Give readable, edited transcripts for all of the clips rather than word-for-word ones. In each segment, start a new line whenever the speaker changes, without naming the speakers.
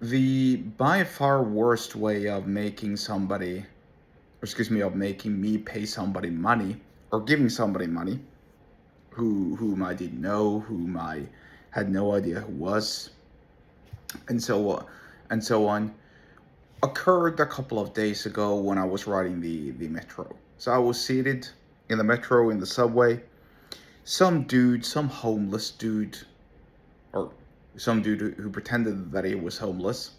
The by far worst way of making somebody, or excuse me, of making me pay somebody money or giving somebody money whom I didn't know, whom I had no idea who was, and so on, occurred a couple of days ago when I was riding the metro. So I was seated in the metro in the subway. Some dude, some homeless dude, or some dude who pretended that he was homeless,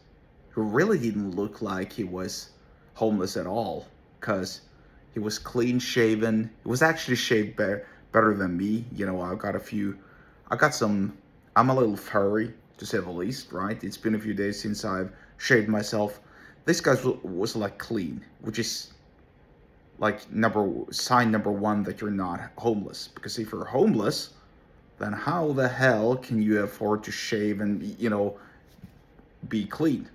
who really didn't look like he was homeless at all, because he was clean shaven. He was actually shaved better than me. I got some, I'm a little furry, to say the least, right? It's been a few days since I've shaved myself. This guy was like clean, which is like sign number one that you're not homeless. Because if you're homeless, then how the hell can you afford to shave and be clean?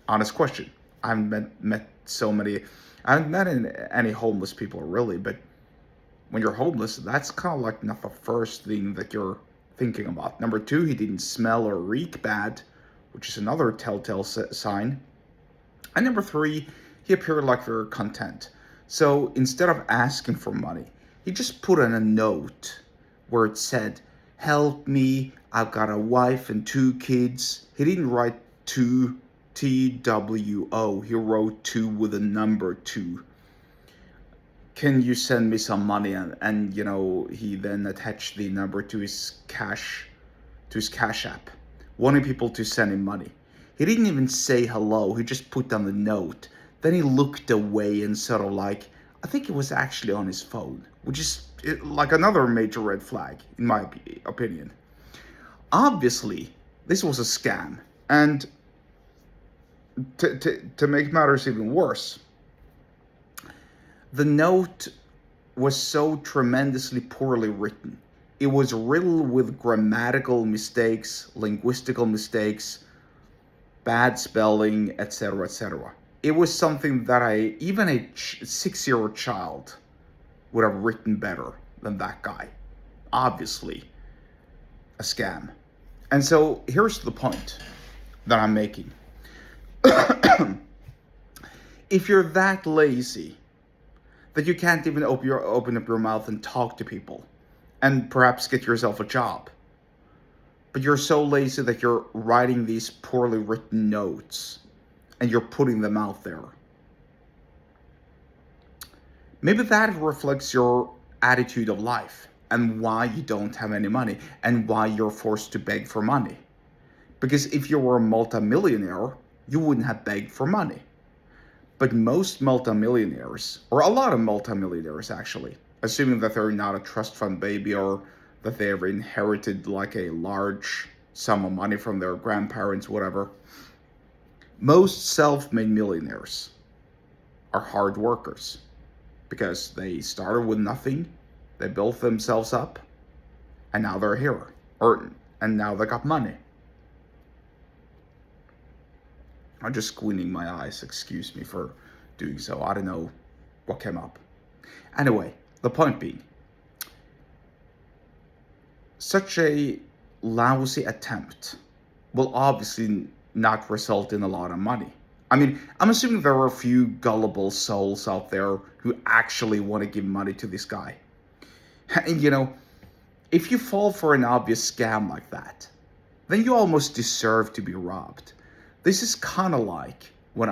Honest question. I haven't met so many. I haven't met any homeless people really, but when you're homeless, that's kind of like not the first thing that you're thinking about. Number two, he didn't smell or reek bad, which is another telltale sign. And number three, he appeared like very content. So instead of asking for money, he just put in a note where it said, "Help me, I've got a wife and two kids." He didn't write two, TWO. He wrote two with a number two. "Can you send me some money?" And he then attached the number to his cash app, wanting people to send him money. He didn't even say hello. He just put down the note. Then he looked away and sort of like, I think it was actually on his phone, which is like another major red flag, in my opinion. Obviously, this was a scam. And to make matters even worse, the note was so tremendously poorly written. It was riddled with grammatical mistakes, linguistical mistakes, bad spelling, etc., etc. It was something that even a 6-year-old child would have written better than that guy. Obviously, a scam. And so here's the point that I'm making. If you're that lazy that you can't even open up your mouth and talk to people and perhaps get yourself a job, but you're so lazy that you're writing these poorly written notes and you're putting them out there, maybe that reflects your attitude of life and why you don't have any money and why you're forced to beg for money. Because if you were a multimillionaire, you wouldn't have begged for money. But most multimillionaires, or a lot of multimillionaires actually, assuming that they're not a trust fund baby or that they have inherited like a large sum of money from their grandparents, whatever, most self-made millionaires are hard workers because they started with nothing, they built themselves up, and now they're here, and now they got money. I'm just squinting my eyes, excuse me for doing so. I don't know what came up. Anyway, the point being, such a lousy attempt will obviously not result in a lot of money. I mean, I'm assuming there are a few gullible souls out there who actually want to give money to this guy. And if you fall for an obvious scam like that, then you almost deserve to be robbed. This is kind of like when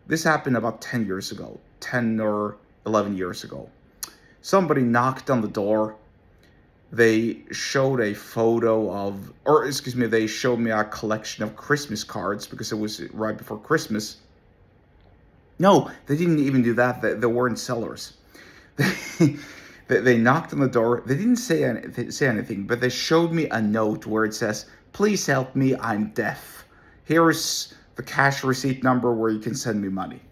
this happened about 10 years ago, 10 or 11 years ago. Somebody knocked on the door. They showed a photo of, or excuse me, they showed me a collection of Christmas cards because it was right before Christmas. No, they didn't even do that. They weren't sellers. They knocked on the door. They didn't say anything, but they showed me a note where it says, "Please help me, I'm deaf. Here's the cash receipt number where you can send me money."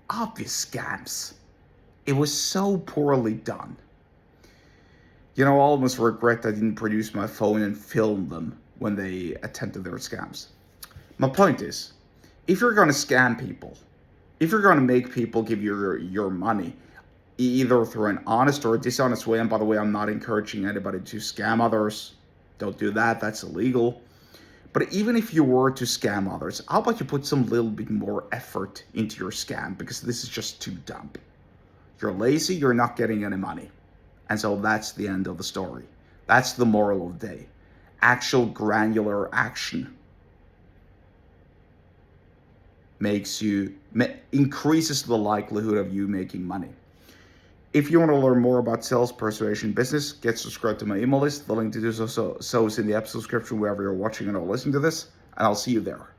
Obvious scams. It was so poorly done. I almost regret I didn't produce my phone and film them when they attempted their scams. My point is, if you're going to scam people, if you're going to make people give you your money, either through an honest or a dishonest way, and by the way, I'm not encouraging anybody to scam others. Don't do that. That's illegal. But even if you were to scam others, how about you put some little bit more effort into your scam, because this is just too dumb. You're lazy, you're not getting any money. And so that's the end of the story. That's the moral of the day. Actual granular action increases the likelihood of you making money. If you want to learn more about sales, persuasion, business, get subscribed to my email list. The link to do so is in the episode description wherever you're watching and or listening to this, and I'll see you there.